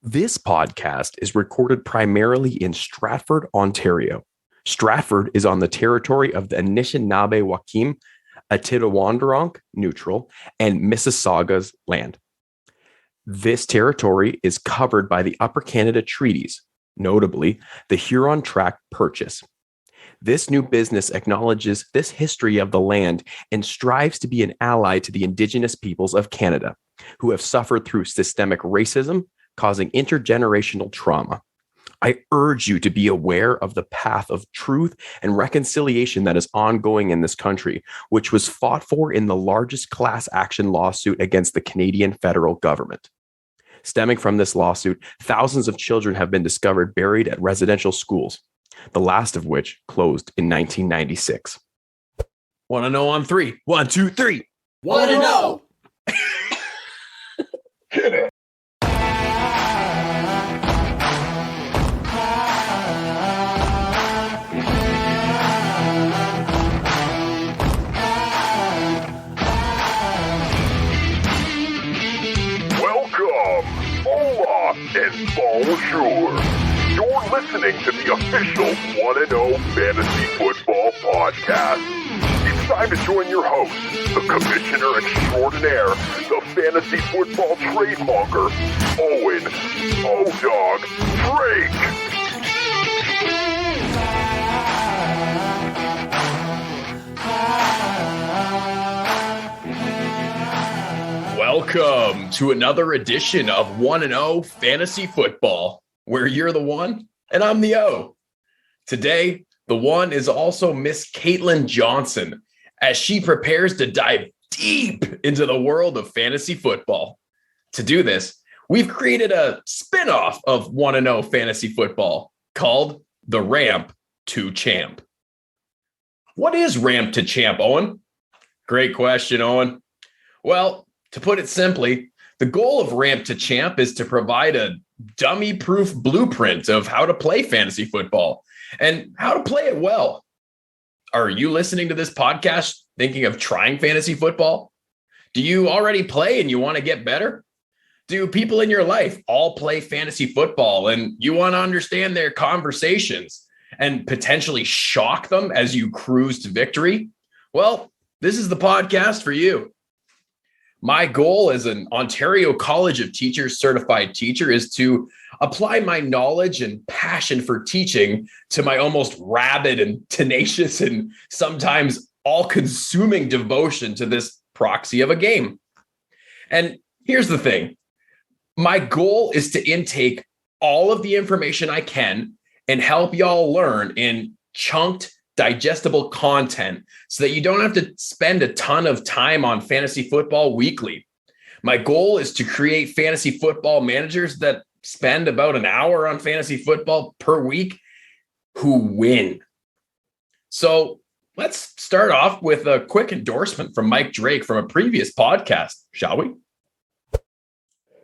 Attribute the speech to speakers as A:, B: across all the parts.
A: This podcast is recorded primarily in Stratford, Ontario. Stratford is on the territory of the Anishinaabe-Wakim, Atitiwanderunk Neutral, and Mississauga's land. This territory is covered by the Upper Canada Treaties, notably the Huron Tract Purchase. This new business acknowledges this history of the land and strives to be an ally to the Indigenous peoples of Canada, who have suffered through systemic racism, causing intergenerational trauma. I urge you to be aware of the path of truth and reconciliation that is ongoing in this country, which was fought for in the largest class action lawsuit against the Canadian federal government. Stemming from this lawsuit, thousands of children have been discovered buried at residential schools, the last of which closed in 1996. Want to know on three? 1, 2, 3.
B: Want to know?
C: Get it.
D: And bonjour. You're listening to the official 1-0 Fantasy Football Podcast. It's time to join your host, the Commissioner Extraordinaire, the Fantasy Football Trademonger, Owen Odog Drake.
B: Welcome to another edition of 1-0 Fantasy Football, where you're the one and I'm the O. Today, the one is also Miss Caitlin Johnson, as she prepares to dive deep into the world of fantasy football. To do this, we've created a spin-off of 1-0 Fantasy Football called the Ramp2Champ. What is Ramp2Champ, Owen? Great question, Owen. Well, to put it simply, the goal of Ramp2Champ is to provide a dummy-proof blueprint of how to play fantasy football and how to play it well. Are you listening to this podcast thinking of trying fantasy football? Do you already play and you want to get better? Do people in your life all play fantasy football and you want to understand their conversations and potentially shock them as you cruise to victory? Well, this is the podcast for you. My goal as an Ontario College of Teachers certified teacher is to apply my knowledge and passion for teaching to my almost rabid and tenacious and sometimes all-consuming devotion to this proxy of a game. And here's the thing. My goal is to intake all of the information I can and help y'all learn in chunked, digestible content so that you don't have to spend a ton of time on fantasy football weekly. My goal is to create fantasy football managers that spend about an hour on fantasy football per week who win. So let's start off with a quick endorsement from Mike Drake from a previous podcast, shall we?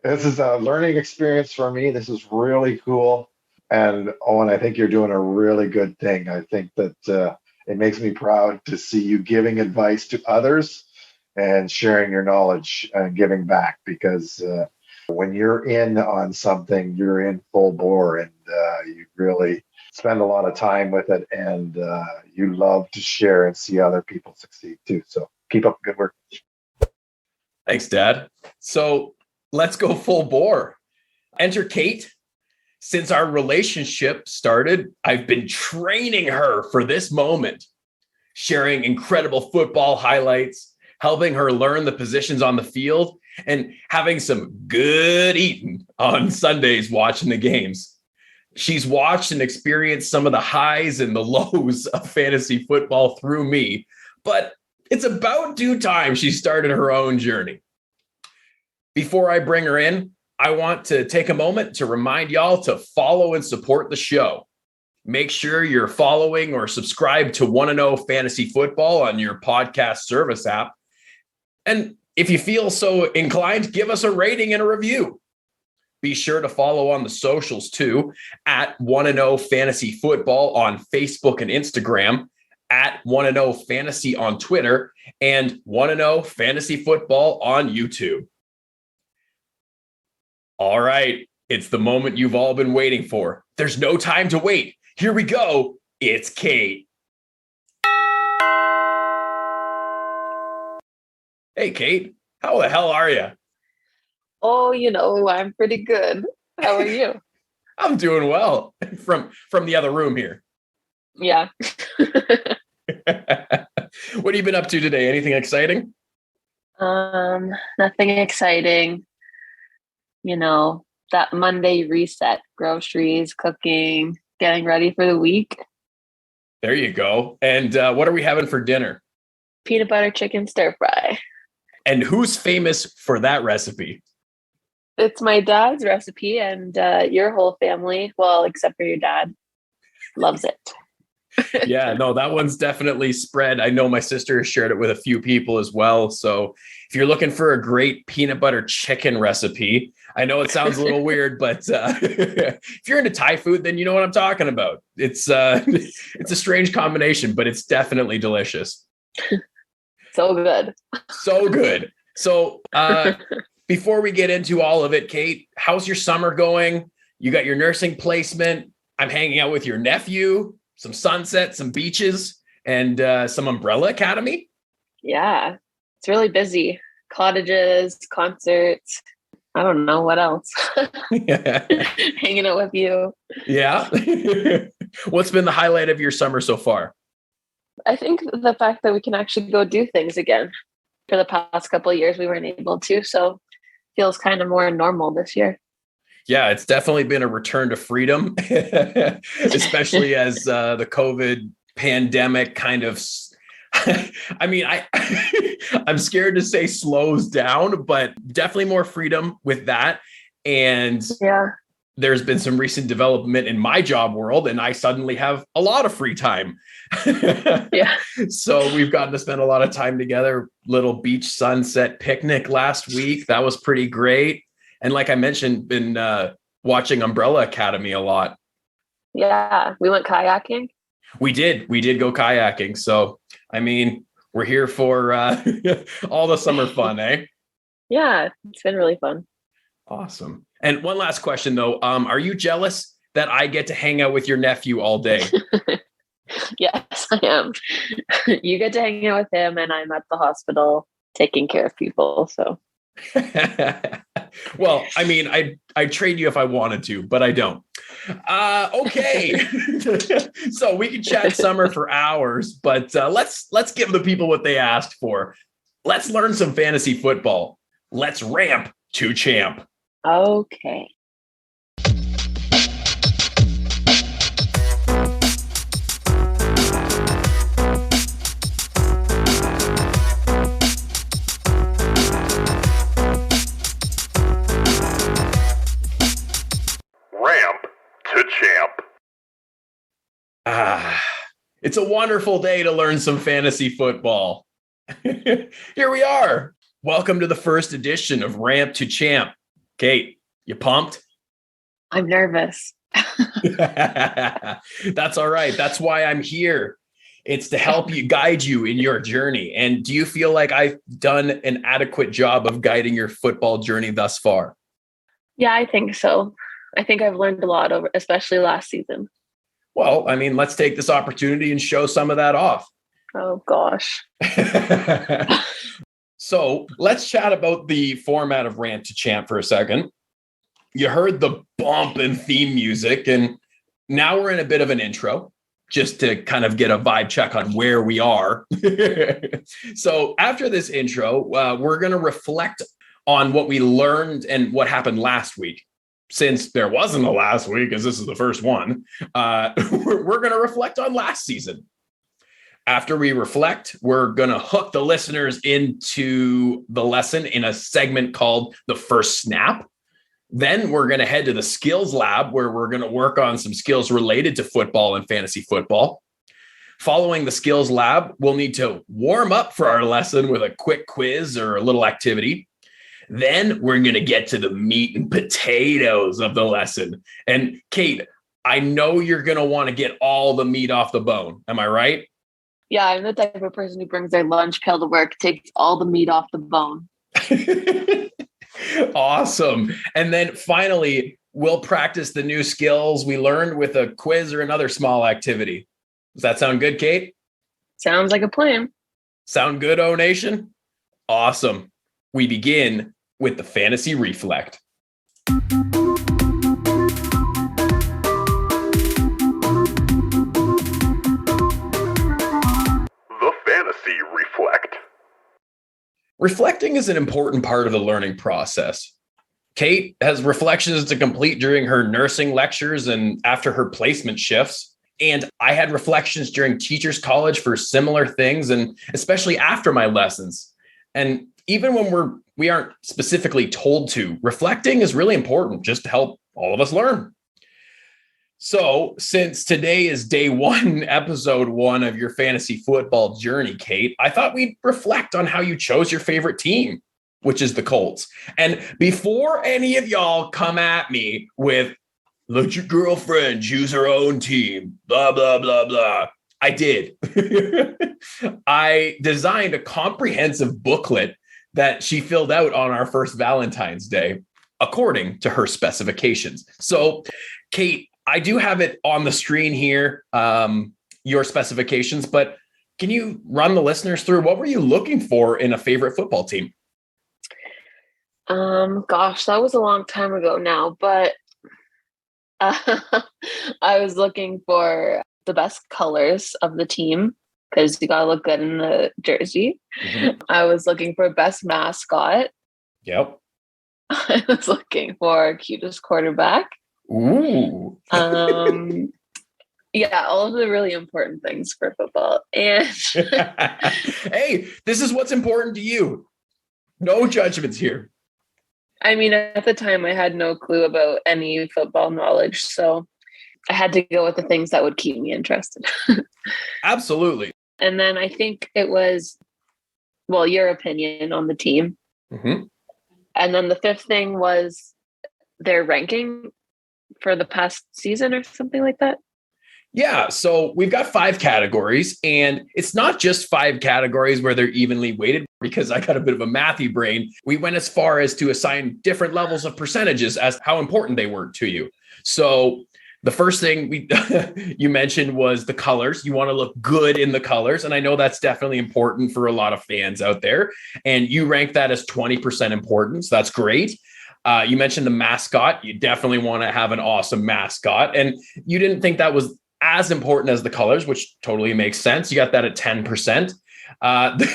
C: This is a learning experience for me. This is really cool. And Owen, I think you're doing a really good thing. I think that it makes me proud to see you giving advice to others and sharing your knowledge and giving back, because when you're in on something, you're in full bore, and you really spend a lot of time with it, and you love to share and see other people succeed too. So keep up the good work.
B: Thanks, Dad. So let's go full bore. Enter Kate. Since our relationship started, I've been training her for this moment, sharing incredible football highlights, helping her learn the positions on the field, and having some good eating on Sundays watching the games. She's watched and experienced some of the highs and the lows of fantasy football through me, but it's about due time she started her own journey. Before I bring her in, I want to take a moment to remind y'all to follow and support the show. Make sure you're following or subscribe to 1-0 Fantasy Football on your podcast service app. And if you feel so inclined, give us a rating and a review. Be sure to follow on the socials too, at 1-0 Fantasy Football on Facebook and Instagram, at 1-0 Fantasy on Twitter, and 1-0 Fantasy Football on YouTube. All right, It's the moment you've all been waiting for. There's no time to wait. Here we go. It's CAIT. Hey, CAIT. How the hell are you?
E: Oh, I'm pretty good. How are you?
B: I'm doing well from the other room here.
E: Yeah.
B: What have you been up to today? Anything exciting?
E: Nothing exciting. That Monday reset, groceries, cooking, getting ready for the week.
B: There you go. And what are we having for dinner?
E: Peanut butter chicken stir fry.
B: And who's famous for that recipe?
E: It's my dad's recipe, and your whole family, well, except for your dad, loves it.
B: Yeah, no, that one's definitely spread. I know my sister has shared it with a few people as well. So if you're looking for a great peanut butter chicken recipe, I know it sounds a little weird, but if you're into Thai food, then you know what I'm talking about. It's a strange combination, but it's definitely delicious.
E: So good.
B: So good. So before we get into all of it, CAIT, how's your summer going? You got your nursing placement. I'm hanging out with your nephew, some sunset, some beaches, and some Umbrella Academy.
E: Yeah, it's really busy. Cottages, concerts. I don't know what else. Hanging out with you.
B: Yeah. What's been the highlight of your summer so far?
E: I think the fact that we can actually go do things again. For the past couple of years, we weren't able to. So feels kind of more normal this year.
B: Yeah, it's definitely been a return to freedom, especially as the COVID pandemic kind of, I'm scared to say slows down, but definitely more freedom with that. And
E: yeah,
B: there's been some recent development in my job world, and I suddenly have a lot of free time.
E: Yeah.
B: So we've gotten to spend a lot of time together. Little beach sunset picnic last week. That was pretty great. And like I mentioned, been watching Umbrella Academy a lot.
E: Yeah, we went kayaking.
B: We did go kayaking. So, we're here for all the summer fun, eh?
E: Yeah, it's been really fun.
B: Awesome. And one last question, though. Are you jealous that I get to hang out with your nephew all day?
E: Yes, I am. You get to hang out with him, and I'm at the hospital taking care of people. So,
B: well, I'd trade you if I wanted to, but I don't. Okay. So we can chat summer for hours, but let's give the people what they asked for. Let's learn some fantasy football. Let's ramp to champ.
E: Okay.
D: Ramp2Champ.
B: It's a wonderful day to learn some fantasy football. Here we are. Welcome to the first edition of Ramp2Champ. CAIT, you pumped?
E: I'm nervous.
B: That's all right. That's why I'm here. It's to help you, guide you in your journey. And do you feel like I've done an adequate job of guiding your football journey thus far?
E: Yeah, I think so. I think I've learned a lot especially last season.
B: Well, let's take this opportunity and show some of that off.
E: Oh, gosh.
B: So let's chat about the format of Ramp2Champ for a second. You heard the bump and theme music, and now we're in a bit of an intro just to kind of get a vibe check on where we are. So after this intro, we're going to reflect on what we learned and what happened last week. Since there wasn't a last week, as this is the first one, we're going to reflect on last season. After we reflect, we're going to hook the listeners into the lesson in a segment called The First Snap. Then we're going to head to the Skillz lab, where we're going to work on some skills related to football and fantasy football. Following the Skillz lab, we'll need to warm up for our lesson with a quick quiz or a little activity. Then we're going to get to the meat and potatoes of the lesson. And CAIT, I know you're going to want to get all the meat off the bone. Am I right?
E: Yeah, I'm the type of person who brings their lunch pail to work, takes all the meat off the bone.
B: Awesome. And then finally, we'll practice the new skills we learned with a quiz or another small activity. Does that sound good, Kate?
E: Sounds like a plan.
B: Sound good, O Nation? Awesome. We begin with the Fantasy Reflect.
D: The Fantasy Reflect.
B: Reflecting is an important part of the learning process. Kate has reflections to complete during her nursing lectures and after her placement shifts. And I had reflections during teachers' college for similar things, and especially after my lessons. And even when we aren't specifically told to, reflecting is really important just to help all of us learn. So since today is day one, episode 1 of your fantasy football journey, Kate, I thought we'd reflect on how you chose your favorite team, which is the Colts. And before any of y'all come at me with, let your girlfriend choose her own team, blah, blah, blah, blah, I did. I designed a comprehensive booklet that she filled out on our first Valentine's Day, according to her specifications. So, Kate, I do have it on the screen here, your specifications, but can you run the listeners through what were you looking for in a favorite football team?
E: Gosh, that was a long time ago now, but I was looking for the best colors of the team because you gotta look good in the jersey. Mm-hmm. I was looking for best mascot.
B: Yep.
E: I was looking for cutest quarterback.
B: Ooh.
E: Yeah, all of the really important things for football. And
B: hey, this is what's important to you. No judgments here.
E: I mean, at the time, I had no clue about any football knowledge, so I had to go with the things that would keep me interested.
B: Absolutely.
E: And then I think it was, well, your opinion on the team.
B: Mm-hmm.
E: And then the fifth thing was their ranking for the past season or something like that.
B: Yeah, so we've got 5 categories, and it's not just 5 categories where they're evenly weighted because I got a bit of a mathy brain. We went as far as to assign different levels of percentages as how important they were to you. So the first thing you mentioned was the colors. You want to look good in the colors, and I know that's definitely important for a lot of fans out there, and you rank that as 20% importance. That's great. You mentioned the mascot. You definitely want to have an awesome mascot, and you didn't think that was as important as the colors, which totally makes sense. You got that at 10%.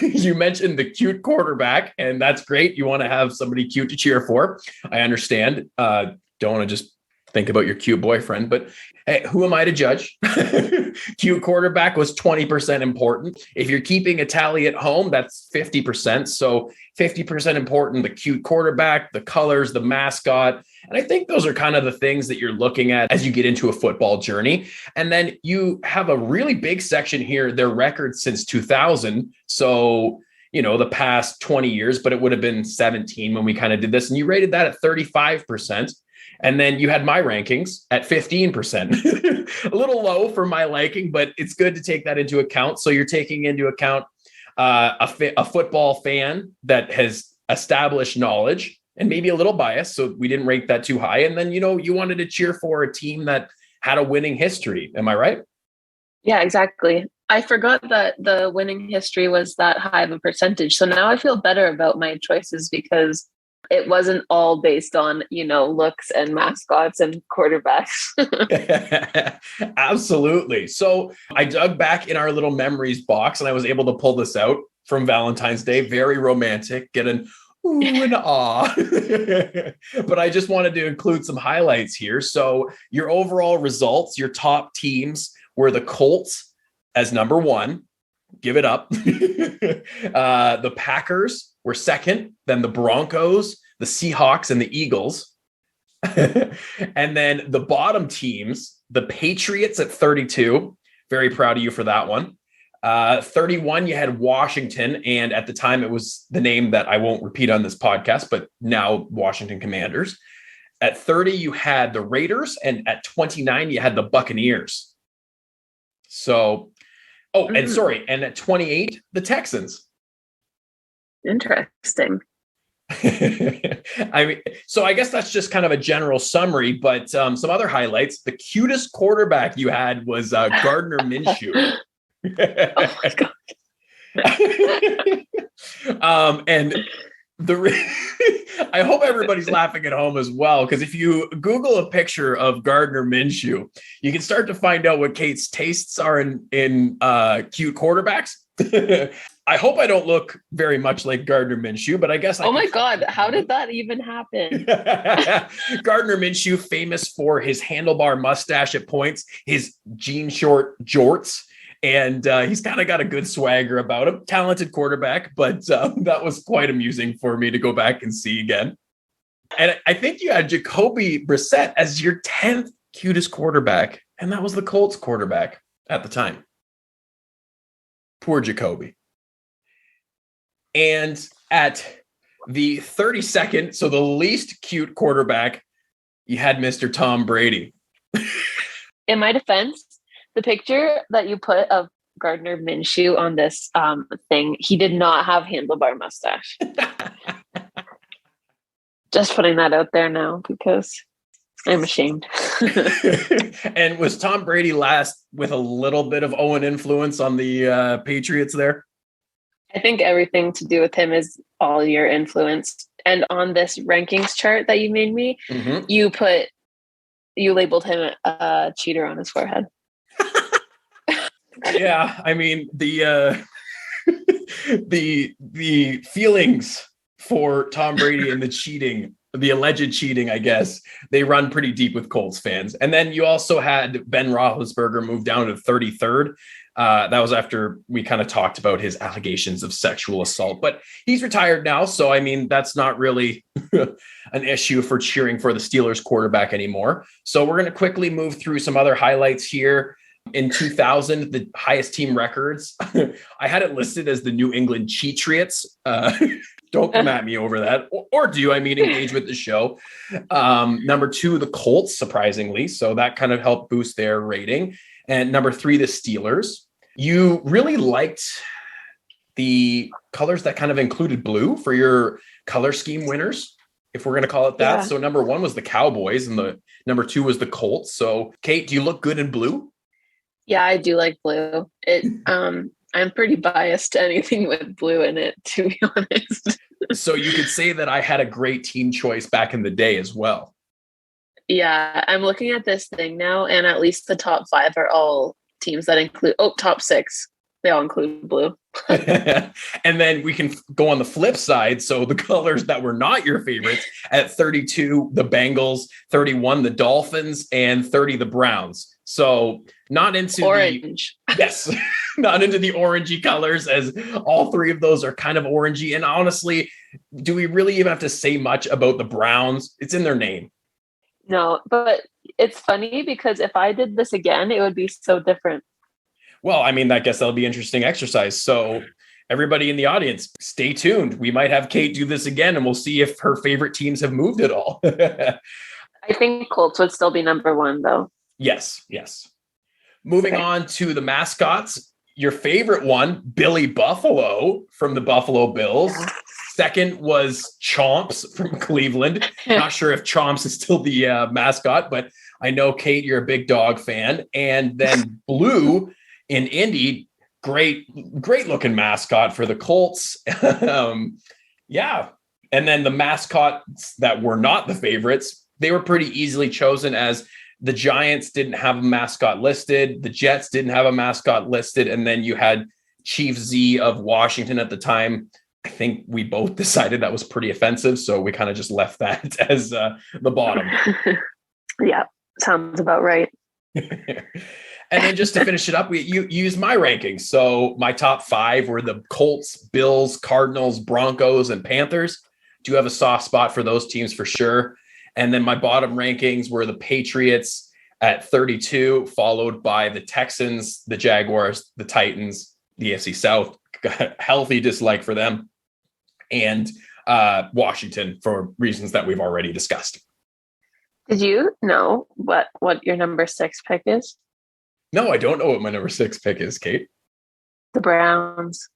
B: You mentioned the cute quarterback, and that's great. You want to have somebody cute to cheer for. I understand. Don't want to just think about your cute boyfriend, but hey, who am I to judge? Cute quarterback was 20% important. If you're keeping a tally at home, that's 50%. So 50% important, the cute quarterback, the colors, the mascot. And I think those are kind of the things that you're looking at as you get into a football journey. And then you have a really big section here, their records since 2000. So, you know, the past 20 years, but it would have been 17 when we kind of did this. And you rated that at 35%. And then you had my rankings at 15%, a little low for my liking, but it's good to take that into account. So you're taking into account a football fan that has established knowledge and maybe a little bias. So we didn't rank that too high. And then, you know, you wanted to cheer for a team that had a winning history. Am I right?
E: Yeah, exactly. I forgot that the winning history was that high of a percentage. So now I feel better about my choices because it wasn't all based on, you know, looks and mascots and quarterbacks.
B: Absolutely. So I dug back in our little memories box and I was able to pull this out from Valentine's Day. Very romantic. Get an ooh and ah. But I just wanted to include some highlights here. So your overall results, your top teams were the Colts as number 1. Give it up. The Packers were second, then the Broncos, the Seahawks, and the Eagles. And then the bottom teams, the Patriots at 32. Very proud of you for that one. 31, you had Washington. And at the time, it was the name that I won't repeat on this podcast, but now Washington Commanders. At 30, you had the Raiders. And at 29, you had the Buccaneers. So, and at 28, the Texans.
E: Interesting.
B: I mean, so I guess that's just kind of a general summary, but some other highlights. The cutest quarterback you had was Gardner Minshew.
E: Oh my God.
B: And I hope everybody's laughing at home as well, because if you Google a picture of Gardner Minshew, you can start to find out what Kate's tastes are in cute quarterbacks. I hope I don't look very much like Gardner Minshew, but I guess
E: Oh my God, how did that even happen?
B: Gardner Minshew, famous for his handlebar mustache at points, his jean short jorts, and he's kind of got a good swagger about him. Talented quarterback, but that was quite amusing for me to go back and see again. And I think you had Jacoby Brissett as your 10th cutest quarterback, and that was the Colts quarterback at the time. Poor Jacoby. And at the 32nd, so the least cute quarterback, you had Mr. Tom Brady.
E: In my defense, the picture that you put of Gardner Minshew on this thing, he did not have handlebar mustache. Just putting that out there now because I'm ashamed.
B: And was Tom Brady last with a little bit of Owen influence on the Patriots there?
E: I think everything to do with him is all your influence. And on this rankings chart that you made me, you labeled him a cheater on his forehead.
B: Yeah, I mean the feelings for Tom Brady and the alleged cheating, I guess, they run pretty deep with Colts fans. And then you also had Ben Roethlisberger move down to 33rd. That was after we kind of talked about his allegations of sexual assault, but he's retired now. So, I mean, that's not really an issue for cheering for the Steelers quarterback anymore. So we're going to quickly move through some other highlights here. In 2000, the highest team records, I had it listed as the New England Cheatriots. Don't come at me over that. Or do, I mean, engage with the show. Number 2, the Colts, surprisingly. So that kind of helped boost their rating. And number 3, the Steelers. You really liked the colors that kind of included blue for your color scheme winners, if we're going to call it that. Yeah. So number 1 was the Cowboys and the number 2 was the Colts. So Kate, do you look good in blue?
E: Yeah, I do like blue. I'm pretty biased to anything with blue in it, to be honest.
B: So you could say that I had a great team choice back in the day as well.
E: Yeah, I'm looking at this thing now, and at least the top 5 are all teams that include, top 6, they all include blue.
B: And then we can go on the flip side. So the colors that were not your favorites, at 32, the Bengals, 31, the Dolphins, and 30, the Browns. So not into
E: orange.
B: Yes, not into the orangey colors, as all 3 of those are kind of orangey. And honestly, do we really even have to say much about the Browns? It's in their name.
E: No, but it's funny because if I did this again, it would be so different.
B: Well, I mean, I guess that'll be interesting exercise. So everybody in the audience, stay tuned. We might have Kate do this again, and we'll see if her favorite teams have moved at all.
E: I think Colts would still be number 1, though.
B: Yes. Moving on to the mascots. Your favorite one, Billy Buffalo from the Buffalo Bills. Yeah. Second was Chomps from Cleveland. Not sure if Chomps is still the mascot, but I know, Kate, you're a big dog fan. And then Blue in Indy, great looking mascot for the Colts. Yeah. And then the mascots that were not the favorites, they were pretty easily chosen, as the Giants didn't have a mascot listed. The Jets didn't have a mascot listed. And then you had Chief Z of Washington at the time. I think we both decided that was pretty offensive. So we kind of just left that as the bottom.
E: Yeah, sounds about right.
B: And then just to finish it up, you used my rankings. So my top 5 were the Colts, Bills, Cardinals, Broncos, and Panthers. Do have a soft spot for those teams for sure. And then my bottom rankings were the Patriots at 32, followed by the Texans, the Jaguars, the Titans, the AFC South, healthy dislike for them, and Washington for reasons that we've already discussed.
E: Did you know what your number 6 pick is?
B: No, I don't know what my number 6 pick is, Kate.
E: The Browns.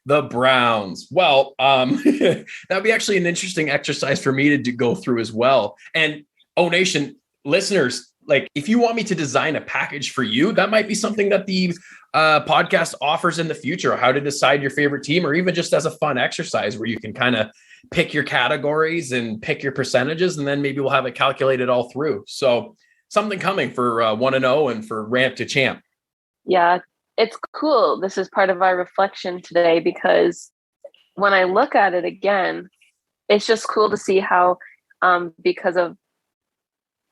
B: The Browns. Well, that'd be actually an interesting exercise for me to go through as well. And O Nation listeners, like if you want me to design a package for you, that might be something that the podcast offers in the future, how to decide your favorite team, or even just as a fun exercise where you can kind of pick your categories and pick your percentages, and then maybe we'll have it calculated all through. So something coming for 1-0 and for Ramp2Champ.
E: Yeah, it's cool. This is part of our reflection today because when I look at it again, it's just cool to see how, because of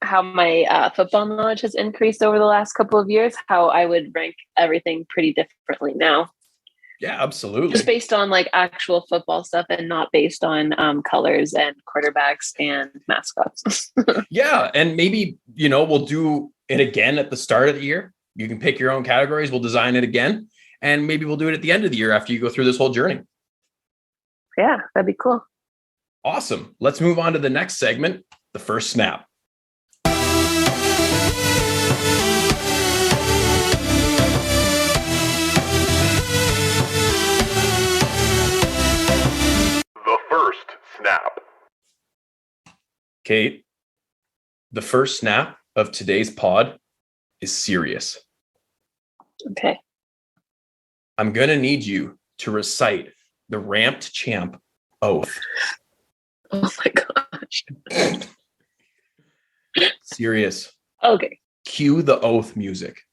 E: how my football knowledge has increased over the last couple of years, how I would rank everything pretty differently now.
B: Yeah, absolutely.
E: Just based on like actual football stuff and not based on colors and quarterbacks and mascots.
B: Yeah. And maybe, we'll do it again at the start of the year. You can pick your own categories. We'll design it again. And maybe we'll do it at the end of the year after you go through this whole journey.
E: Yeah, that'd be cool.
B: Awesome. Let's move on to the next segment, the first snap.
D: The first snap.
B: Kate, the first snap of today's pod is serious.
E: Okay.
B: I'm going to need you to recite the Ramp2Champ oath.
E: Oh my gosh.
B: Serious.
E: Okay.
B: Cue the oath music.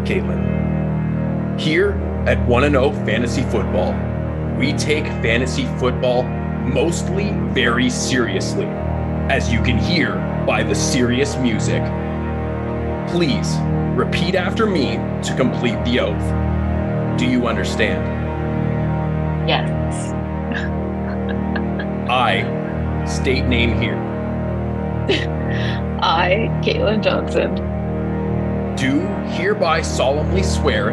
B: Caitlin, here at 1-0 Fantasy Football, we take fantasy football mostly very seriously, as you can hear by the serious music. Please repeat after me to complete the oath. Do you understand?
E: Yes.
B: I state name here.
E: I, Caitlin Johnson,
B: Do hereby solemnly swear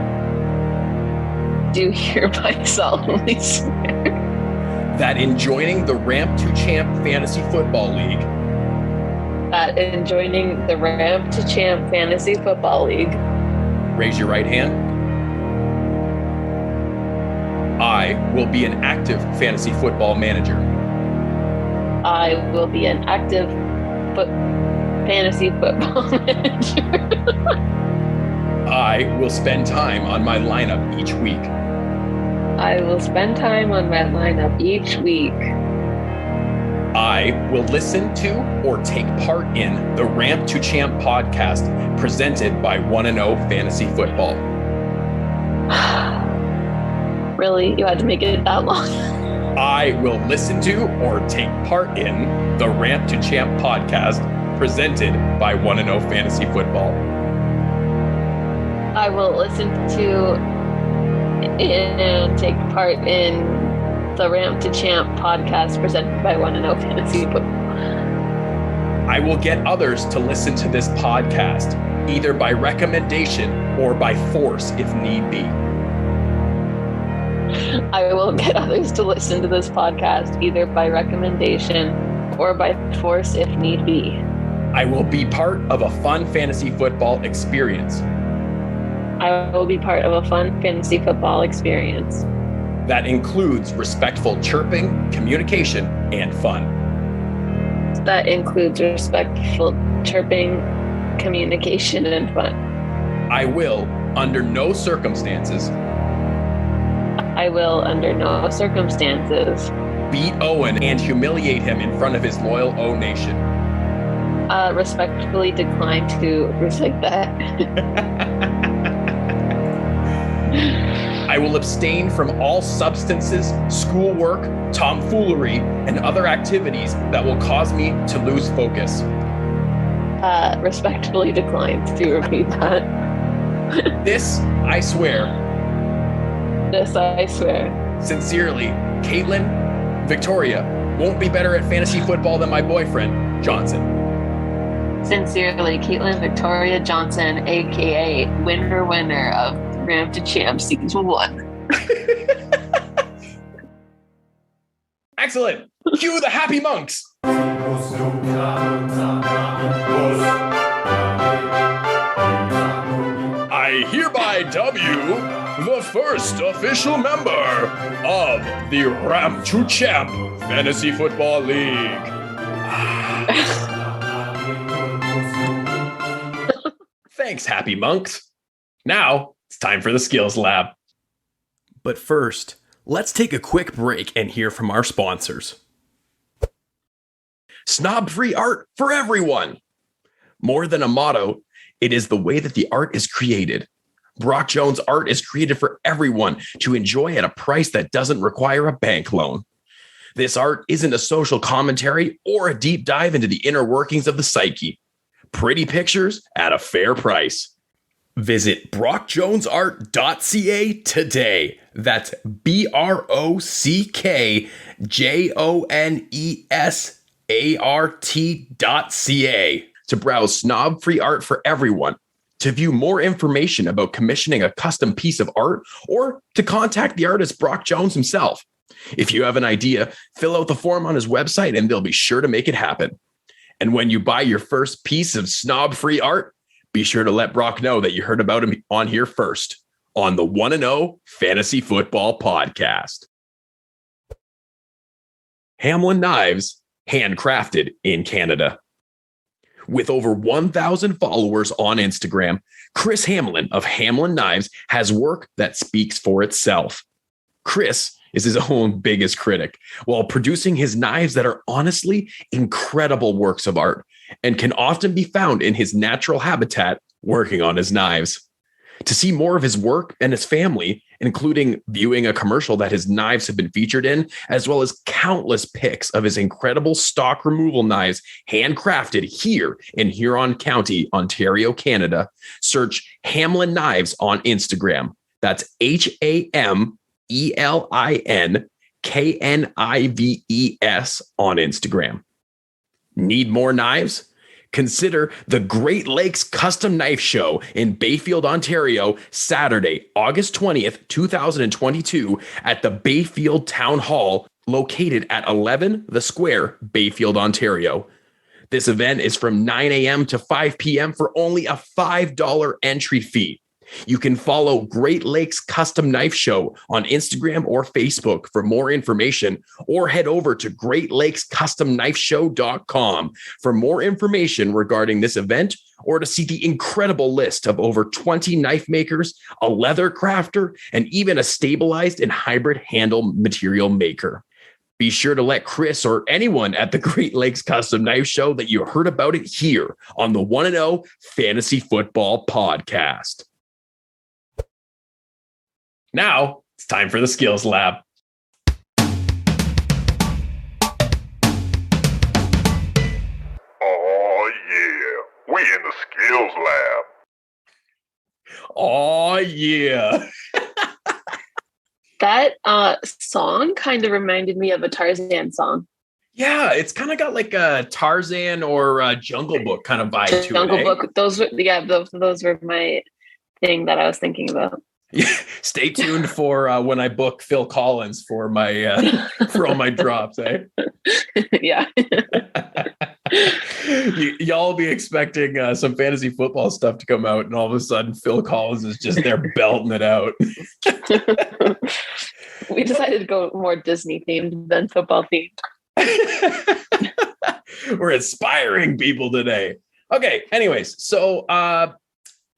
E: solemnly swear
B: that in joining the Ramp2Champ Fantasy Football League,
E: that in joining the Ramp2Champ Fantasy Football League,
B: raise your right hand, I will be an active fantasy football manager.
E: I will be an active fantasy football manager.
B: I will spend time on my lineup each week.
E: I will spend time on my lineup each week.
B: I will listen to or take part in the Ramp2Champ podcast presented by 1-0 Fantasy Football.
E: Really? You had to make it that long?
B: I will listen to or take part in the Ramp2Champ podcast presented by 1-0 Fantasy Football.
E: I will listen to and take part in the Ramp2Champ podcast presented by 1-0 Fantasy Football.
B: I will get others to listen to this podcast, either by recommendation or by force if need be.
E: I will get others to listen to this podcast, either by recommendation or by force if need be.
B: I will be part of a fun fantasy football experience.
E: I will be part of a fun fantasy football experience.
B: That includes respectful chirping, communication, and fun.
E: That includes respectful chirping, communication, and fun.
B: I will, under no circumstances, beat Owen and humiliate him in front of his loyal O Nation.
E: Respectfully decline to recite that.
B: I will abstain from all substances, schoolwork, tomfoolery, and other activities that will cause me to lose focus.
E: Respectfully decline to repeat that.
B: This I swear.
E: This I swear.
B: Sincerely, Caitlin Victoria won't be better at fantasy football than my boyfriend, Johnson.
E: Sincerely, Caitlin Victoria Johnson, aka winner of Ramp2Champ Season 1.
B: Excellent. Cue the happy monks. I hereby dub you the first official member of the Ramp2Champ Fantasy Football League. Thanks, happy monks. Now it's time for the Skillz Lab. But first, let's take a quick break and hear from our sponsors. Snob-free art for everyone. More than a motto, it is the way that the art is created. Brock Jones art is created for everyone to enjoy at a price that doesn't require a bank loan. This art isn't a social commentary or a deep dive into the inner workings of the psyche. Pretty pictures at a fair price. Visit brockjonesart.ca today. That's BROCKJONESART.ca to browse snob-free art for everyone, to view more information about commissioning a custom piece of art, or to contact the artist Brock Jones himself. If you have an idea, fill out the form on his website and they'll be sure to make it happen. And when you buy your first piece of snob-free art, be sure to let Brock know that you heard about him on here first, on the 1-0 Fantasy Football Podcast. Hamelin knives, handcrafted in Canada. With over 1,000 followers on Instagram, Chris Hamelin of Hamelin Knives has work that speaks for itself. Chris is his own biggest critic, while producing his knives that are honestly incredible works of art and can often be found in his natural habitat working on his knives. To see more of his work and his family, including viewing a commercial that his knives have been featured in, as well as countless pics of his incredible stock removal knives handcrafted here in Huron County, Ontario, Canada, search Hamelin Knives on Instagram. That's HAMELINKNIVES on Instagram. Need more knives? Consider the Great Lakes Custom Knife Show in Bayfield, Ontario, Saturday, August 20th, 2022 at the Bayfield Town Hall, located at 11 The Square, Bayfield, Ontario. This event is from 9 a.m. to 5 p.m. for only a $5 entry fee. You can follow Great Lakes Custom Knife Show on Instagram or Facebook for more information, or head over to greatlakescustomknifeshow.com for more information regarding this event, or to see the incredible list of over 20 knife makers, a leather crafter, and even a stabilized and hybrid handle material maker. Be sure to let Chris or anyone at the Great Lakes Custom Knife Show that you heard about it here on the 1-0 Fantasy Football Podcast. Now, it's time for the Skillz Lab.
D: Oh, yeah. We in the Skillz Lab.
B: Oh, yeah.
E: That song kind of reminded me of a Tarzan song.
B: Yeah, it's kind of got like a Tarzan or a Jungle Book kind of vibe to it.
E: Jungle Book. Those were my thing that I was thinking about.
B: Stay tuned for when I book Phil Collins for my for all my drops, eh?
E: Yeah.
B: Y'all will be expecting some fantasy football stuff to come out, and all of a sudden Phil Collins is just there belting it out.
E: We decided to go more Disney themed than football themed.
B: We're inspiring people today. Okay, anyways, so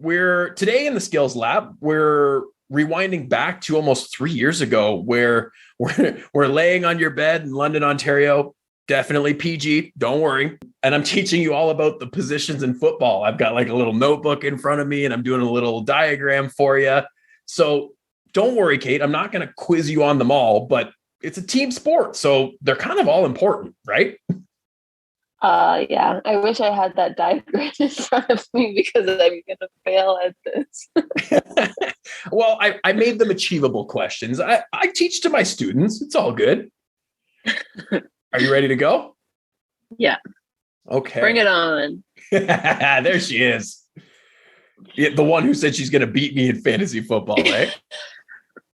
B: we're today in the Skillz Lab. We're rewinding back to almost 3 years ago, where we're laying on your bed in London, Ontario. Definitely PG, don't worry. And I'm teaching you all about the positions in football. I've got like a little notebook in front of me, and I'm doing a little diagram for you. So don't worry, Kate. I'm not going to quiz you on them all, but it's a team sport, so they're kind of all important, right?
E: Yeah, I wish I had that diagram in front of me because I'm going to fail at this.
B: Well, I made them achievable questions. I teach to my students. It's all good. Are you ready to go?
E: Yeah.
B: Okay.
E: Bring it on.
B: There she is. Yeah, the one who said she's going to beat me in fantasy football, right?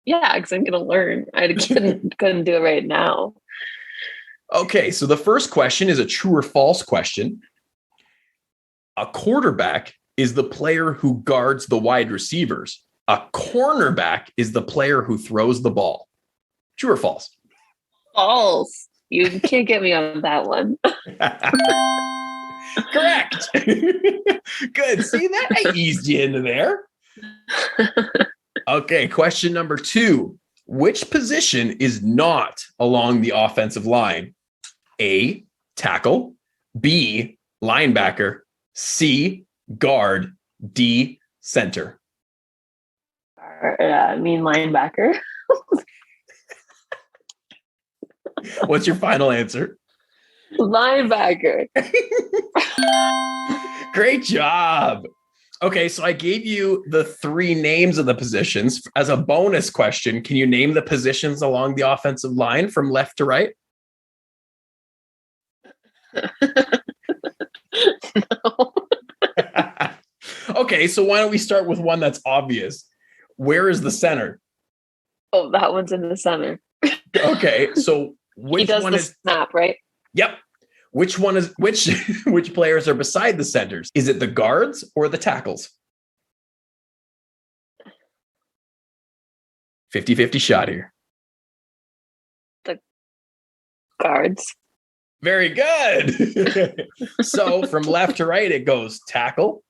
E: Yeah, because I'm going to learn. I couldn't do it right now.
B: Okay, so the first question is a true or false question. A quarterback is the player who guards the wide receivers. A cornerback is the player who throws the ball. True or false?
E: False. You can't get me on that one.
B: Correct. Good. See that? I eased you into there. Okay, question number 2. Which position is not along the offensive line? A, tackle. B, linebacker. C, guard. D, center.
E: Mean linebacker.
B: What's your final answer?
E: Linebacker.
B: Great job. Okay, so I gave you the 3 names of the positions. As a bonus question, can you name the positions along the offensive line from left to right?
E: No.
B: Okay, so why don't we start with one that's obvious? Where is the center?
E: Oh, that one's in the center.
B: Okay, so which
E: he does
B: one
E: the
B: is
E: snap, right?
B: Yep. Which one is which players are beside the centers? Is it the guards or the tackles? 50-50 shot here.
E: Guards.
B: Very good. So from left to right, it goes tackle,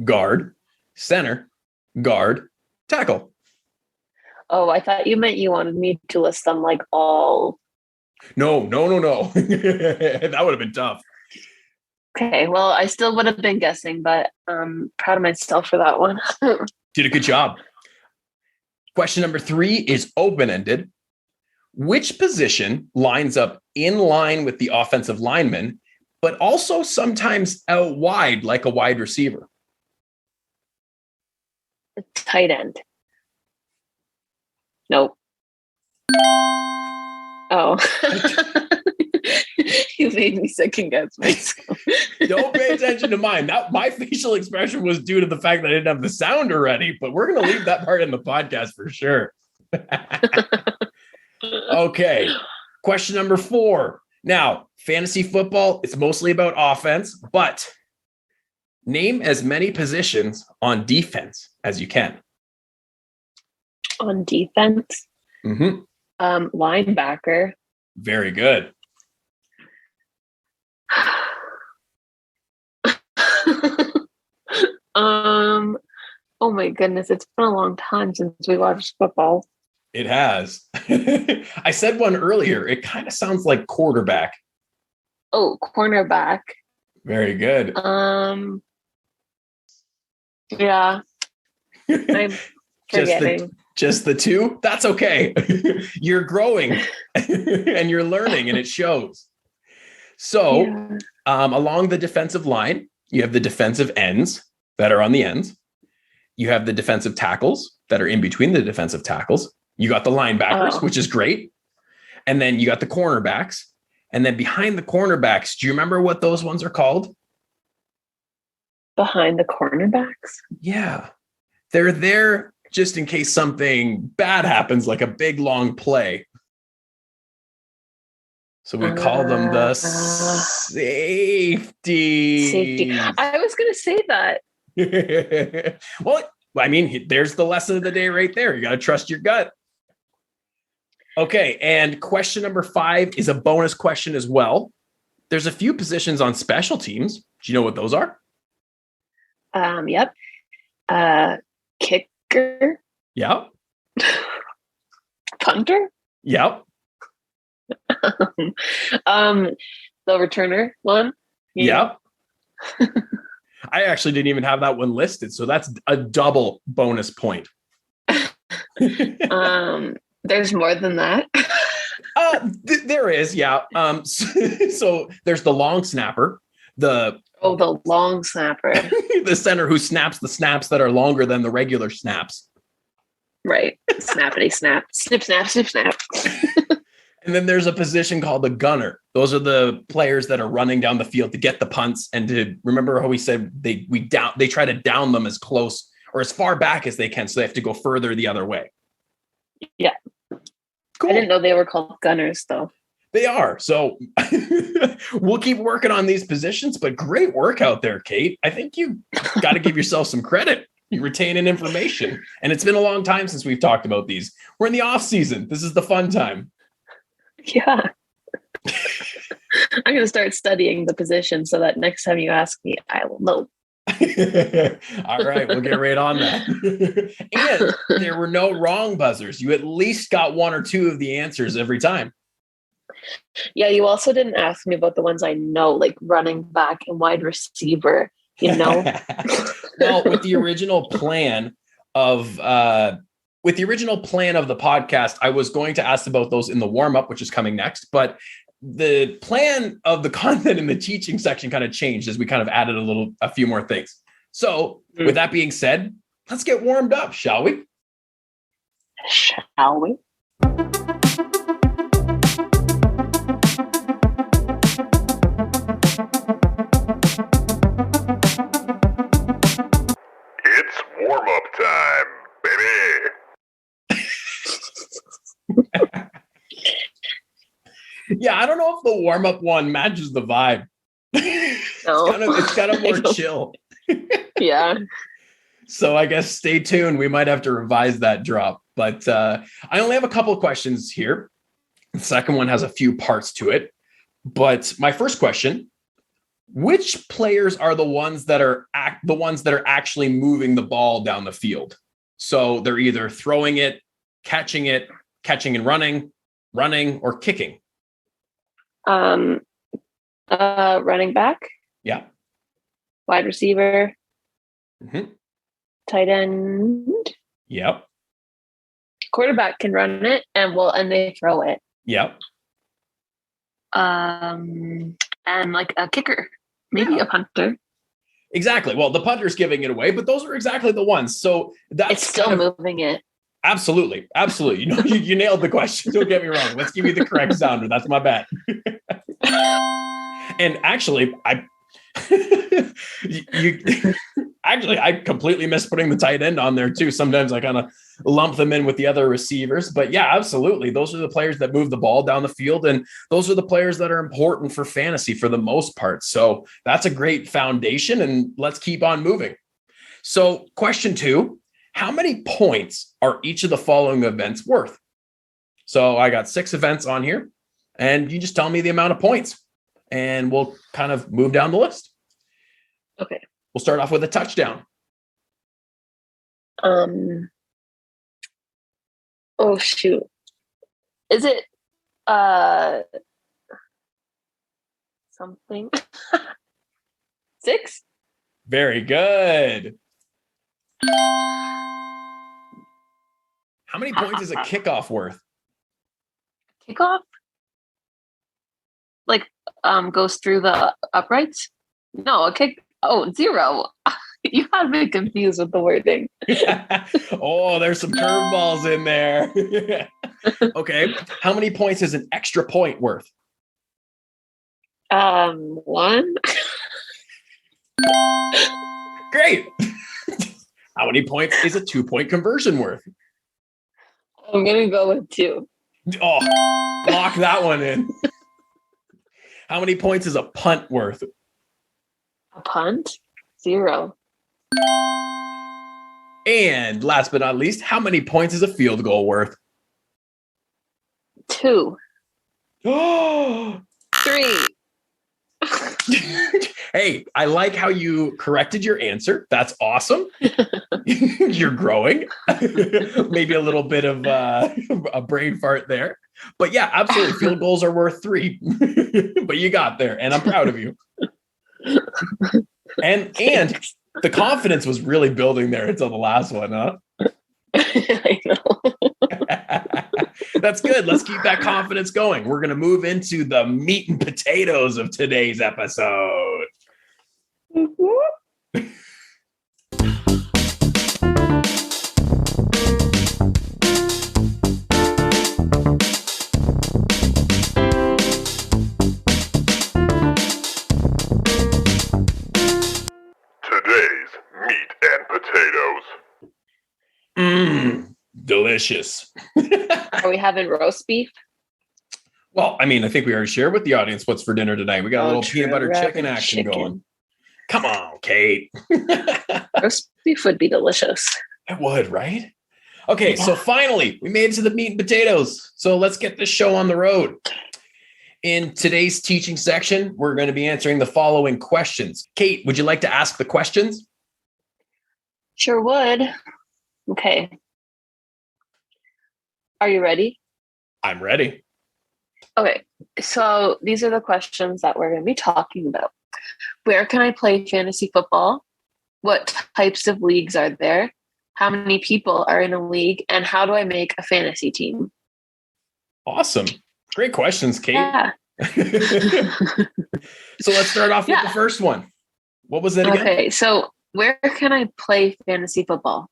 B: guard, center, guard, tackle.
E: Oh, I thought you meant you wanted me to list them like all.
B: No. That would have been tough.
E: Okay, well, I still would have been guessing, but I'm proud of myself for that one.
B: Did a good job. Question number 3 is open-ended. Which position lines up in line with the offensive lineman, but also sometimes out wide like a wide receiver?
E: Tight end. Nope. Oh. You made me second guess myself.
B: Don't pay attention to mine. My facial expression was due to the fact that I didn't have the sound already, but we're going to leave that part in the podcast for sure. Okay. Question number 4. Now, fantasy football, it's mostly about offense, but name as many positions on defense as you can.
E: On defense?
B: Mm-hmm.
E: Linebacker.
B: Very good.
E: Oh my goodness, it's been a long time since we watched football.
B: It has. I said one earlier. It kind of sounds like quarterback.
E: Oh, cornerback.
B: Very good.
E: Yeah. I'm forgetting.
B: Just the 2? That's okay. You're growing and you're learning, and it shows. So along the defensive line, you have the defensive ends that are on the ends. You have the defensive tackles that are in between the defensive tackles. You got the linebackers, which is great. And then you got the cornerbacks. And then behind the cornerbacks, do you remember what those ones are called?
E: Behind the cornerbacks?
B: Yeah. They're there just in case something bad happens, like a big, long play. So we call them the safety.
E: I was going to say that.
B: Well, I mean, there's the lesson of the day right there. You got to trust your gut. Okay. And question number 5 is a bonus question as well. There's a few positions on special teams. Do you know what those are?
E: Yep. Kicker.
B: Yep.
E: Punter.
B: Yep.
E: The returner one.
B: Yep. I actually didn't even have that one listed, so that's a double bonus point.
E: There's more than that.
B: There is, yeah. So there's the long snapper, the
E: long snapper,
B: the center who snaps the snaps that are longer than the regular snaps.
E: Right. Snappity snap. Snip snap, snip snap.
B: And then there's a position called the gunner. Those are the players that are running down the field to get the punts and to remember how we said they try to down them as close or as far back as they can, so they have to go further the other way.
E: Yeah.
B: Cool.
E: I didn't know they were called gunners though.
B: They are. So we'll keep working on these positions, but great work out there, Kate. I think you got to give yourself some credit. You're retaining information. And it's been a long time since we've talked about these. We're in the off season. This is the fun time.
E: Yeah. I'm going to start studying the position so that next time you ask me, I will know.
B: All right, we'll get right on that. And there were no wrong buzzers. You at least got one or two of the answers every time.
E: Yeah, you also didn't ask me about the ones I know, like running back and wide receiver, you know?
B: Well, with the original plan of the podcast, I was going to ask about those in the warm-up, which is coming next, but the plan of the content in the teaching section kind of changed as we kind of added a few more things. So with that being said, let's get warmed up, shall we?
E: Shall we?
D: It's warm-up time, baby.
B: Yeah, I don't know if the warm-up one matches the vibe.
E: No.
B: It's kind of more chill.
E: Yeah.
B: So I guess stay tuned. We might have to revise that drop. But I only have a couple of questions here. The second one has a few parts to it. But my first question, which players are the ones that are actually moving the ball down the field? So they're either throwing it, catching and running, or kicking.
E: Running back.
B: Yeah.
E: Wide receiver.
B: Mm-hmm.
E: Tight end.
B: Yep.
E: Quarterback can run it and they throw it.
B: Yep.
E: And like a kicker, maybe a punter.
B: Exactly. Well, the punter's giving it away, but those are exactly the ones. So that's
E: it's still moving it.
B: Absolutely. You nailed the question. Don't get me wrong. Let's give you the correct sounder. That's my bad. And actually, I completely missed putting the tight end on there too. Sometimes I kind of lump them in with the other receivers, but yeah, absolutely. Those are the players that move the ball down the field. And those are the players that are important for fantasy for the most part. So that's a great foundation, and let's keep on moving. So question 2, how many points are each of the following events worth? So I got 6 events on here, and you just tell me the amount of points and we'll kind of move down the list.
E: Okay.
B: We'll start off with a touchdown.
E: Oh shoot. Is it something? 6?
B: Very good. How many points is a kickoff worth?
E: Kickoff? Like goes through the uprights? No, a kick. Oh, 0. You had me confused with the wording.
B: Oh, there's some curveballs in there. Okay. How many points is an extra point worth?
E: 1.
B: Great. How many points is a 2-point conversion worth?
E: I'm going to go with 2.
B: Oh, lock that one in. How many points is a punt worth?
E: A punt? 0.
B: And last but not least, how many points is a field goal worth?
E: 2.
B: Oh,
E: 3.
B: Hey, I like how you corrected your answer. That's awesome. You're growing. Maybe a little bit of a brain fart there. But yeah, absolutely. Field goals are worth 3. But you got there, and I'm proud of you. And the confidence was really building there until the last one, huh?
E: I know.
B: That's good. Let's keep that confidence going. We're going to move into the meat and potatoes of today's episode.
D: Today's meat and potatoes.
B: Delicious.
E: Are we having roast beef?
B: Well, I mean, I think we already shared with the audience what's for dinner tonight. We got a little peanut butter chicken action going. Come on, Kate.
E: Roast beef would be delicious.
B: It would, right? Okay, so finally, we made it to the meat and potatoes. So let's get this show on the road. In today's teaching section, we're going to be answering the following questions. Kate, would you like to ask the questions?
E: Sure would. Okay. Are you ready?
B: I'm ready.
E: Okay, so these are the questions that we're going to be talking about. Where can I play fantasy football? What types of leagues are there? How many people are in a league? And how do I make a fantasy team?
B: Awesome. Great questions, Kate.
E: Yeah.
B: So let's start off with the first one. What was that again?
E: Okay, so where can I play fantasy football?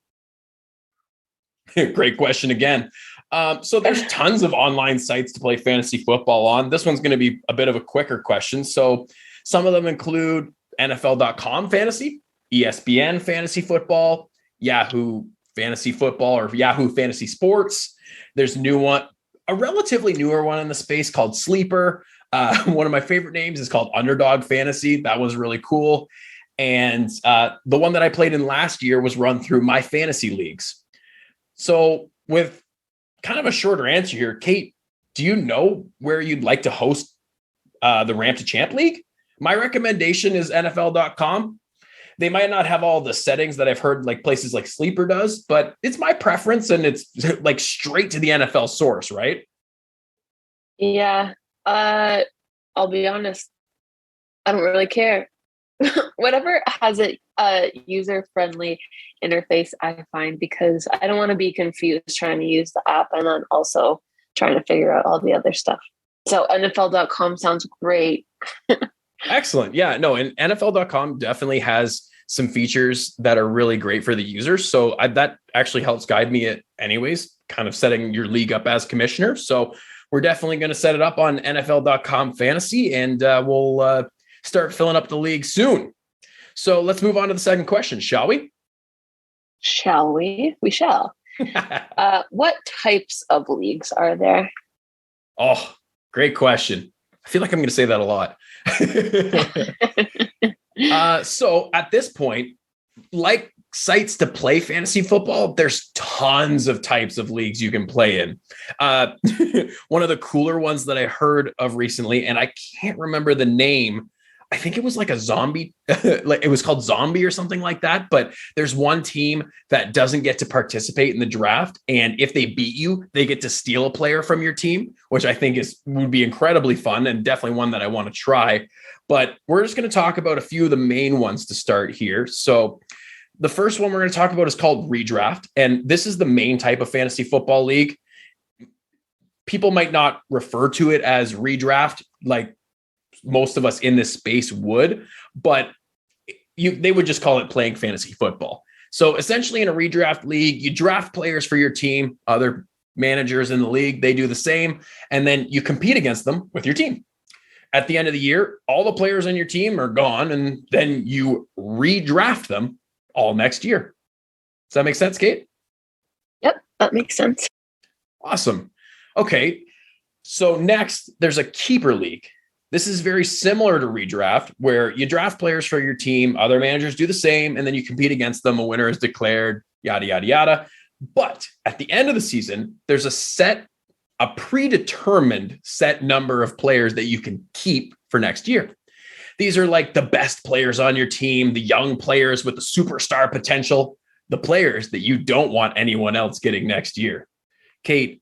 B: Great question again. So there's tons of online sites to play fantasy football on. This one's going to be a bit of a quicker question. So some of them include NFL.com fantasy, ESPN fantasy football, Yahoo fantasy football, or Yahoo fantasy sports. There's a relatively newer one in the space called Sleeper. One of my favorite names is called Underdog Fantasy. That was really cool. And the one that I played in last year was run through My Fantasy Leagues. So with kind of a shorter answer here, Kate, do you know where you'd like to host the Ramp2Champ League? My recommendation is NFL.com. They might not have all the settings that I've heard like places like Sleeper does, but it's my preference and it's like straight to the NFL source, right?
E: Yeah. I'll be honest. I don't really care. Whatever has a user-friendly interface, I find, because I don't want to be confused trying to use the app and then also trying to figure out all the other stuff. So NFL.com sounds great.
B: Excellent. Yeah, no, and NFL.com definitely has some features that are really great for the users. So that actually helps guide me anyways, kind of setting your league up as commissioner. So we're definitely going to set it up on NFL.com fantasy, and we'll start filling up the league soon. So let's move on to the second question, shall we?
E: Shall we? We shall. What types of leagues are there?
B: Oh, great question. I feel like I'm going to say that a lot. So at this point, like sites to play fantasy football, there's tons of types of leagues you can play in. One of the cooler ones that I heard of recently, and I can't remember the name. I think it was like a zombie, like it was called Zombie or something like that. But there's one team that doesn't get to participate in the draft. And if they beat you, they get to steal a player from your team, which I think would be incredibly fun and definitely one that I want to try. But we're just going to talk about a few of the main ones to start here. So the first one we're going to talk about is called Redraft. And this is the main type of fantasy football league. People might not refer to it as Redraft like most of us in this space would, but they would just call it playing fantasy football. So essentially in a redraft league, you draft players for your team, other managers in the league, they do the same. And then you compete against them with your team. At the end of the year, all the players on your team are gone. And then you redraft them all next year. Does that make sense, Kate?
E: Yep, that makes sense.
B: Awesome. Okay. So next there's a keeper league. This is very similar to redraft, where you draft players for your team, other managers do the same, and then you compete against them. A winner is declared, yada, yada, yada. But at the end of the season, there's a predetermined set number of players that you can keep for next year. These are like the best players on your team, the young players with the superstar potential, the players that you don't want anyone else getting next year. Kate,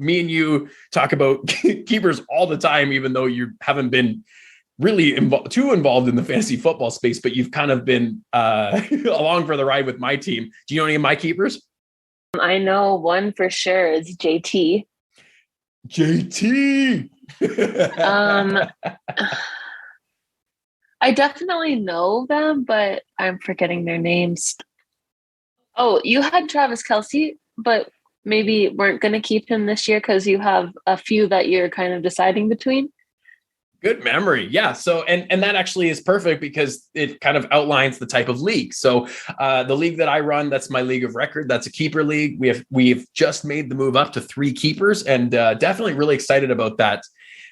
B: me and you talk about keepers all the time, even though you haven't been really too involved in the fantasy football space, but you've kind of been along for the ride with my team. Do you know any of my keepers?
E: I know one for sure is JT.
B: JT!
E: I definitely know them, but I'm forgetting their names. Oh, you had Travis Kelce, but maybe weren't going to keep him this year because you have a few that you're kind of deciding between.
B: Good memory. Yeah. So, and that actually is perfect because it kind of outlines the type of league. So the league that I run, that's my league of record. That's a keeper league. We've just made the move up to 3 keepers and definitely really excited about that.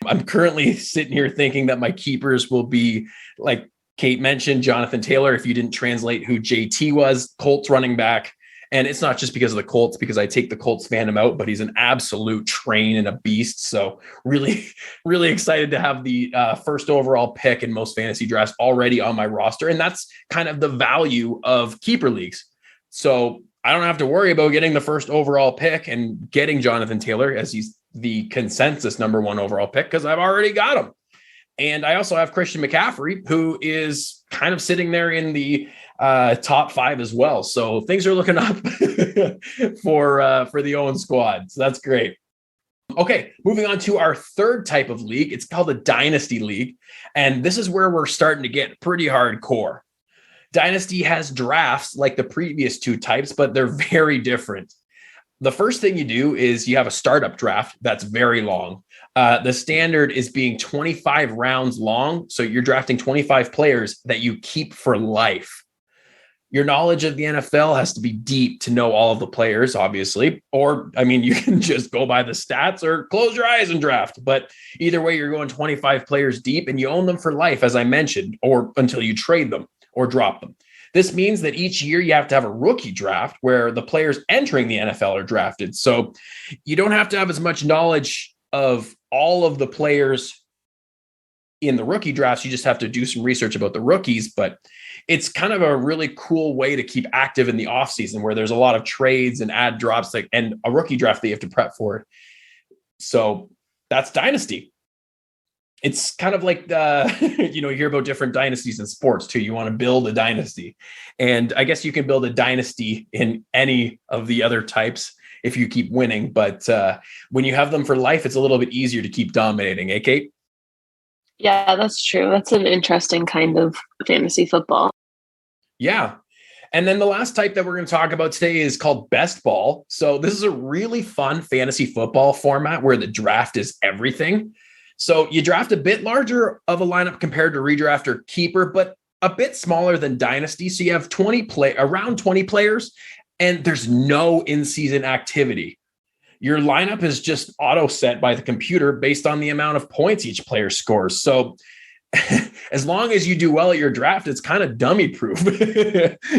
B: I'm currently sitting here thinking that my keepers will be like Kate mentioned Jonathan Taylor. If you didn't translate who JT was, Colts running back. And it's not just because of the Colts, because I take the Colts fandom out, but he's an absolute train and a beast. So really, really excited to have the first overall pick in most fantasy drafts already on my roster. And that's kind of the value of keeper leagues. So I don't have to worry about getting the first overall pick and getting Jonathan Taylor, as he's the consensus number 1 overall pick, because I've already got him. And I also have Christian McCaffrey, who is kind of sitting there in the top 5 as well. So things are looking up for the Owen squad. So that's great. Okay, moving on to our third type of league. It's called a Dynasty League. And this is where we're starting to get pretty hardcore. Dynasty has drafts like the previous 2 types, but they're very different. The first thing you do is you have a startup draft that's very long. The standard is being 25 rounds long. So you're drafting 25 players that you keep for life. Your knowledge of the NFL has to be deep to know all of the players, obviously. Or, I mean, you can just go by the stats or close your eyes and draft. But either way, you're going 25 players deep and you own them for life, as I mentioned, or until you trade them or drop them. This means that each year you have to have a rookie draft where the players entering the NFL are drafted. So you don't have to have as much knowledge of all of the players in the rookie drafts. You just have to do some research about the rookies, but it's kind of a really cool way to keep active in the offseason where there's a lot of trades and ad drops and a rookie draft that you have to prep for. So that's Dynasty. It's kind of like, you hear about different dynasties in sports too. You want to build a dynasty, and I guess you can build a dynasty in any of the other types if you keep winning. But when you have them for life, it's a little bit easier to keep dominating. Eh, Kate?
E: Yeah, that's true. That's an interesting kind of fantasy football.
B: Yeah. And then the last type that we're going to talk about today is called best ball. So this is a really fun fantasy football format where the draft is everything. So you draft a bit larger of a lineup compared to redraft or keeper, but a bit smaller than Dynasty. So you have around 20 players, and there's no in-season activity. Your lineup is just auto set by the computer based on the amount of points each player scores. So as long as you do well at your draft, it's kind of dummy proof.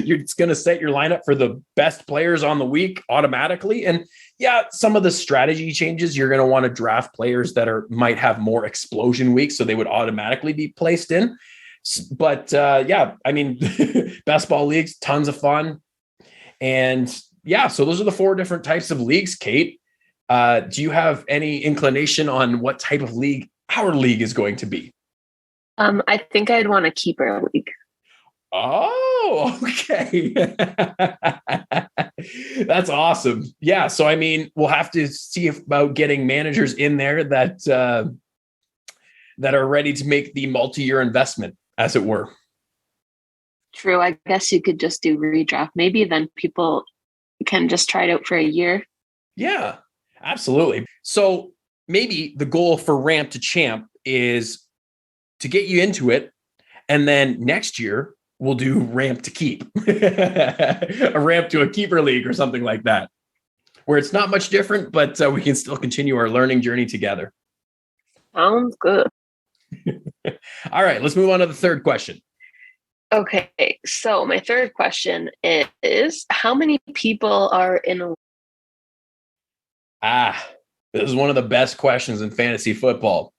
B: You're just going to set your lineup for the best players on the week automatically. And yeah, some of the strategy changes, you're going to want to draft players that might have more explosion weeks, so they would automatically be placed in. But yeah, I mean, best ball leagues, tons of fun. And yeah, so those are the 4 different types of leagues. Kate, do you have any inclination on what type of league our league is going to be?
E: I think I'd want a keeper league.
B: Oh, okay. That's awesome. Yeah. So, I mean, we'll have to see about getting managers in there that are ready to make the multi-year investment, as it were.
E: True. I guess you could just do redraft. Maybe then people can just try it out for a year.
B: Yeah, absolutely. So maybe the goal for Ramp2Champ is to get you into it. And then next year we'll do Ramp to Keep, a Ramp to a Keeper League or something like that, where it's not much different, but we can still continue our learning journey together.
E: Sounds good.
B: All right, let's move on to the third question.
E: Okay, so my third question is, how many people are in a...
B: This is one of the best questions in fantasy football.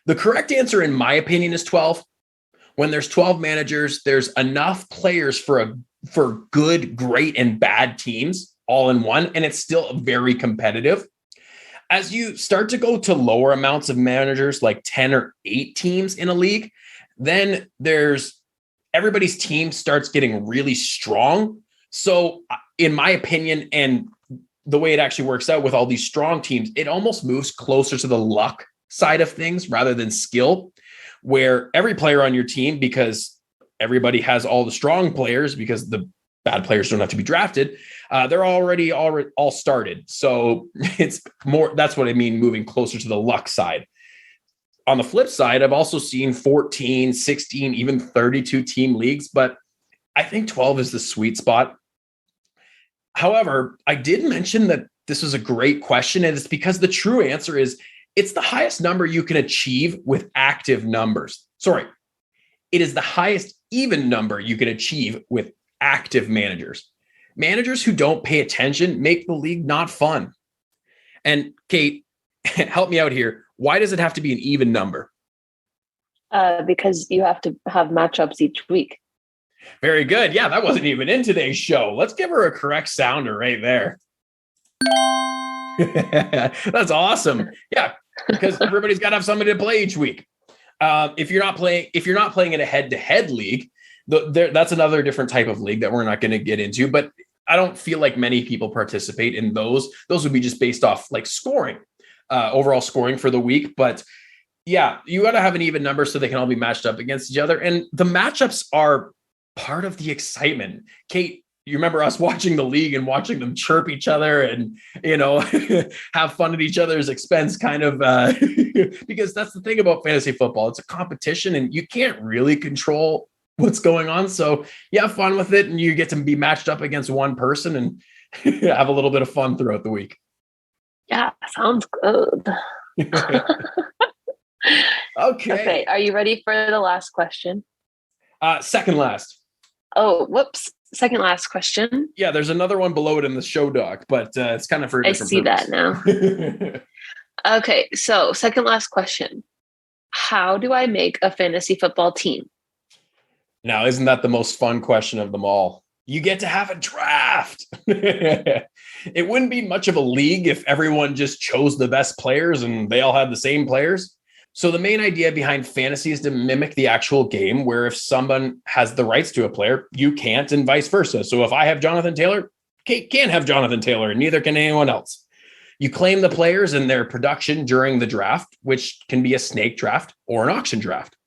B: The correct answer, in my opinion, is 12. When there's 12 managers, there's enough players for good, great, and bad teams all in one, and it's still very competitive. As you start to go to lower amounts of managers, like 10 or 8 teams in a league, then everybody's team starts getting really strong. So in my opinion, and the way it actually works out with all these strong teams, it almost moves closer to the luck side of things rather than skill, where every player on your team, because everybody has all the strong players, because the bad players don't have to be drafted, they're already all started. So it's more, that's what I mean, moving closer to the luck side. On the flip side, I've also seen 14, 16, even 32 team leagues, but I think 12 is the sweet spot. However, I did mention that this was a great question, and it's because the true answer is it's the highest number you can achieve with active numbers. Sorry, It is the highest even number you can achieve with active managers. Managers who don't pay attention make the league not fun. And Kate, help me out here. Why does it have to be an even number?
E: Because you have to have matchups each week.
B: Very good. Yeah, that wasn't even in today's show. Let's give her a correct sounder right there. That's awesome. Yeah, because everybody's got to have somebody to play each week. If you're not playing in a head-to-head league, that's another different type of league that we're not going to get into. But I don't feel like many people participate in those. Those would be just based off like scoring, overall scoring for the week. But yeah, you got to have an even number so they can all be matched up against each other. And the matchups are part of the excitement. Kate, you remember us watching the league and watching them chirp each other and, have fun at each other's expense, kind of, because that's the thing about fantasy football. It's a competition and you can't really control what's going on. So you have fun with it and you get to be matched up against one person and have a little bit of fun throughout the week.
E: Yeah, sounds good. Okay. Are you ready for the last question?
B: Second last.
E: Oh, whoops. Second last question.
B: Yeah, there's another one below it in the show doc, but it's kind of for a different
E: purpose.
B: That
E: now. Okay, so second last question. How do I make a fantasy football team?
B: Now, isn't that the most fun question of them all? You get to have a draft. It wouldn't be much of a league if everyone just chose the best players and they all had the same players. So the main idea behind fantasy is to mimic the actual game, where if someone has the rights to a player, you can't, and vice versa. So if I have Jonathan Taylor, Kate can't have Jonathan Taylor, and neither can anyone else. You claim the players and their production during the draft, which can be a snake draft or an auction draft.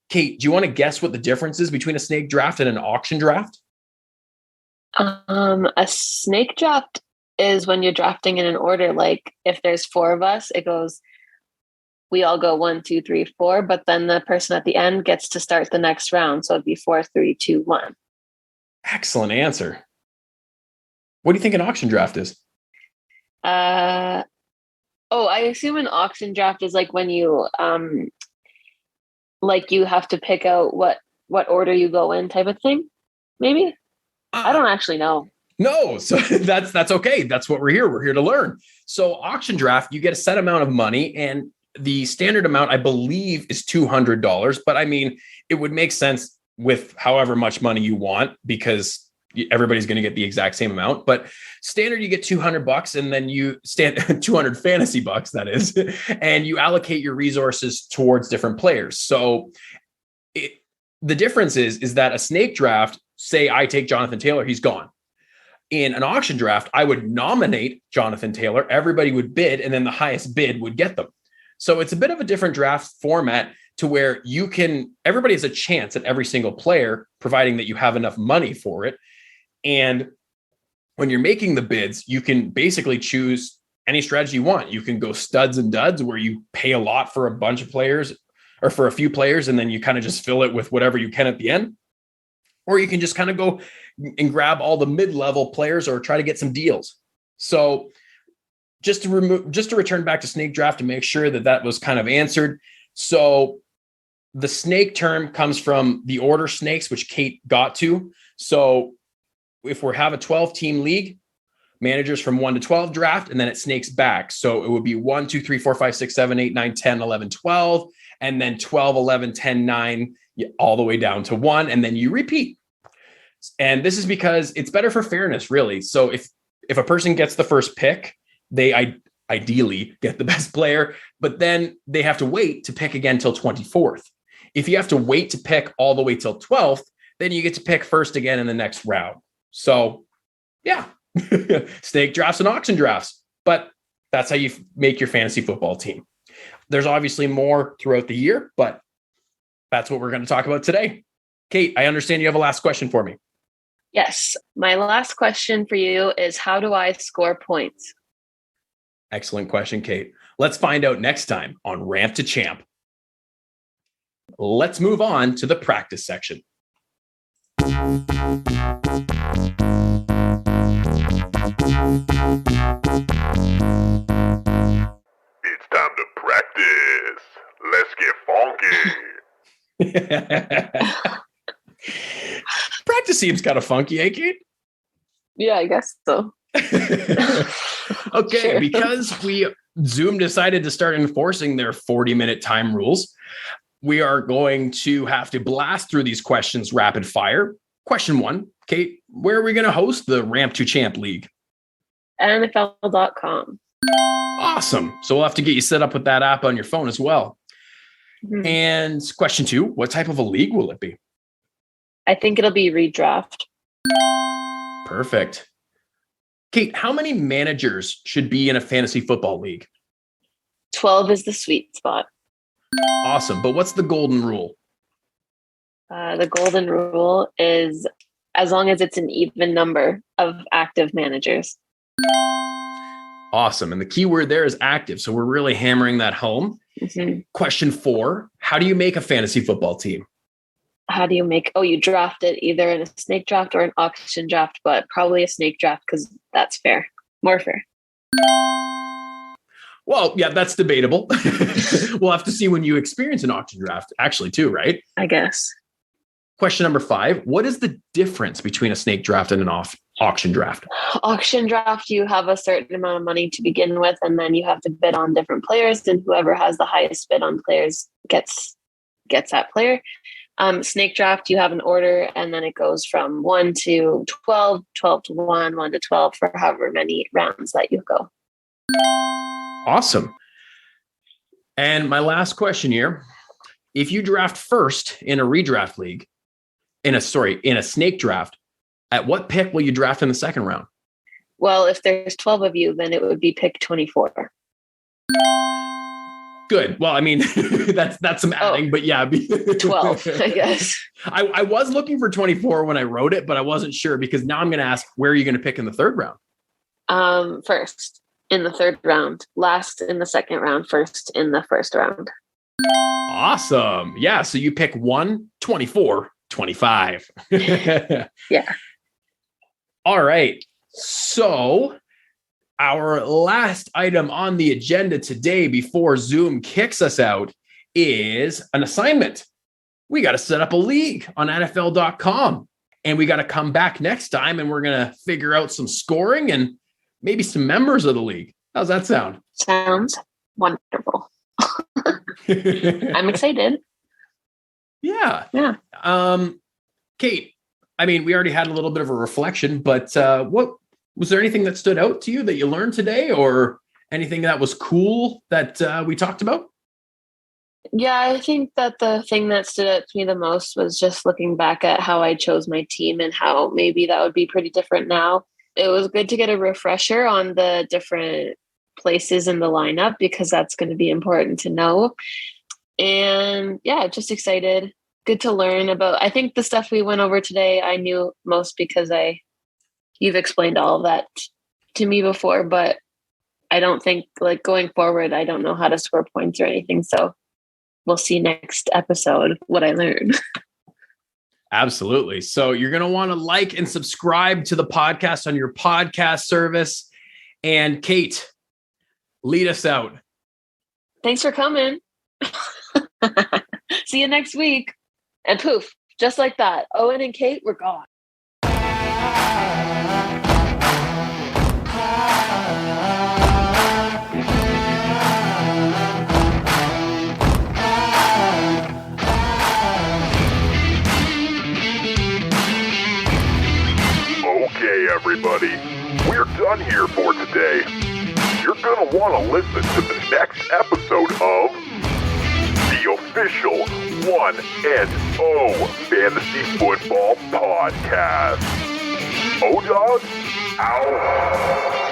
B: Kate, do you want to guess what the difference is between a snake draft and an auction draft?
E: A snake draft is when you're drafting in an order. Like if there's 4 of us, it goes, we all go 1, 2, 3, 4, but then the person at the end gets to start the next round. So it'd be 4, 3, 2, 1.
B: Excellent answer. What do you think an auction draft is?
E: I assume an auction draft is like when you, like you have to pick out what order you go in type of thing. Maybe. I don't actually know.
B: No, so that's okay. That's what we're here. We're here to learn. So auction draft, you get a set amount of money, and the standard amount, I believe, is $200. But I mean, it would make sense with however much money you want because everybody's going to get the exact same amount. But standard, you get $200, and then you stand 200 fantasy bucks, that is, and you allocate your resources towards different players. So the difference is that a snake draft, say I take Jonathan Taylor, he's gone. In an auction draft, I would nominate Jonathan Taylor, everybody would bid, and then the highest bid would get them. So it's a bit of a different draft format to where everybody has a chance at every single player, providing that you have enough money for it. And when you're making the bids, you can basically choose any strategy you want. You can go studs and duds, where you pay a lot for a bunch of players or for a few players, and then you kind of just fill it with whatever you can at the end. Or you can just kind of go and grab all the mid-level players or try to get some deals. So just to return back to snake draft to make sure that was kind of answered. So the snake term comes from the order snakes, which Kate got to. So if we have a 12-team league, managers from 1 to 12 draft, and then it snakes back. So it would be 1, 2, 3, 4, 5, 6, 7, 8, 9, 10, 11, 12, and then 12, 11, 10, 9, all the way down to 1, and then you repeat. And this is because it's better for fairness, really. So if a person gets the first pick, they ideally get the best player, but then they have to wait to pick again till 24th. If you have to wait to pick all the way till 12th, then you get to pick first again in the next round. So yeah, snake drafts and auction drafts, but that's how you make your fantasy football team. There's obviously more throughout the year, but that's what we're going to talk about today. Kate, I understand you have a last question for me.
E: Yes. My last question for you is, how do I score points?
B: Excellent question, Kate. Let's find out next time on Ramp2Champ. Let's move on to the practice section.
D: It's time to practice. Let's get funky.
B: Practice seems kind of funky, eh, Kate?
E: Yeah, I guess so.
B: Okay,
E: Sure.
B: because Zoom decided to start enforcing their 40-minute time rules, we are going to have to blast through these questions rapid fire. Question 1, Kate, where are we going to host the Ramp2Champ League?
E: NFL.com.
B: Awesome. So we'll have to get you set up with that app on your phone as well.
E: Mhm.
B: And question 2, what type of a league will it be?
E: I think it'll be redraft.
B: Perfect. Kate, how many managers should be in a fantasy football league?
E: 12 is the sweet spot.
B: Awesome. But what's the golden rule?
E: The golden rule is as long as it's an even number of active managers.
B: Awesome. And the key word there is active. So we're really hammering that home.
E: Mhm.
B: Question 4, how do you make a fantasy football team?
E: How do you make, you draft it either in a snake draft or an auction draft, but probably a snake draft because that's fair. More fair.
B: Well, yeah, that's debatable. We'll have to see when you experience an auction draft, actually, too, right?
E: I guess.
B: Question number 5, what is the difference between a snake draft and an auction draft?
E: Auction draft, you have a certain amount of money to begin with, and then you have to bid on different players, and whoever has the highest bid on players gets that player. Snake draft, you have an order, and then it goes from 1 to 12, 12 to 1, 1 to 12 for however many rounds that you go.
B: Awesome. And my last question here, if you draft first in a redraft league, in a snake draft, at what pick will you draft in the second round?
E: Well, if there's 12 of you, then it would be pick 24.
B: Good. Well, I mean, that's some adding, but yeah.
E: 12, I guess.
B: I was looking for 24 when I wrote it, but I wasn't sure because now I'm going to ask, where are you going to pick in the third round?
E: First in the third round, last in the second round, first in the first round.
B: Awesome. Yeah. So you pick 1, 24, 25.
E: Yeah.
B: All right. So our last item on the agenda today before Zoom kicks us out is an assignment. We got to set up a league on NFL.com, and we got to come back next time and we're going to figure out some scoring and maybe some members of the league. How's that sound?
E: Sounds wonderful. I'm excited.
B: Yeah.
E: Yeah.
B: Kate, I mean, we already had a little bit of a reflection, but what was there anything that stood out to you that you learned today, or anything that was cool that we talked about?
E: Yeah, I think that the thing that stood out to me the most was just looking back at how I chose my team and how maybe that would be pretty different now. It was good to get a refresher on the different places in the lineup because that's going to be important to know. And yeah, just excited. Good to learn about. I think the stuff we went over today, I knew most because you've explained all of that to me before, but I don't think going forward, I don't know how to score points or anything. So we'll see next episode what I learn.
B: Absolutely. So you're going to want to like and subscribe to the podcast on your podcast service. And Kate, lead us out.
E: Thanks for coming. See you next week. And poof, just like that, Owen and Kate were gone.
D: Okay, everybody, we're done here for today. You're gonna want to listen to the next episode of the official 1-0 Fantasy Football Podcast. Odog, out.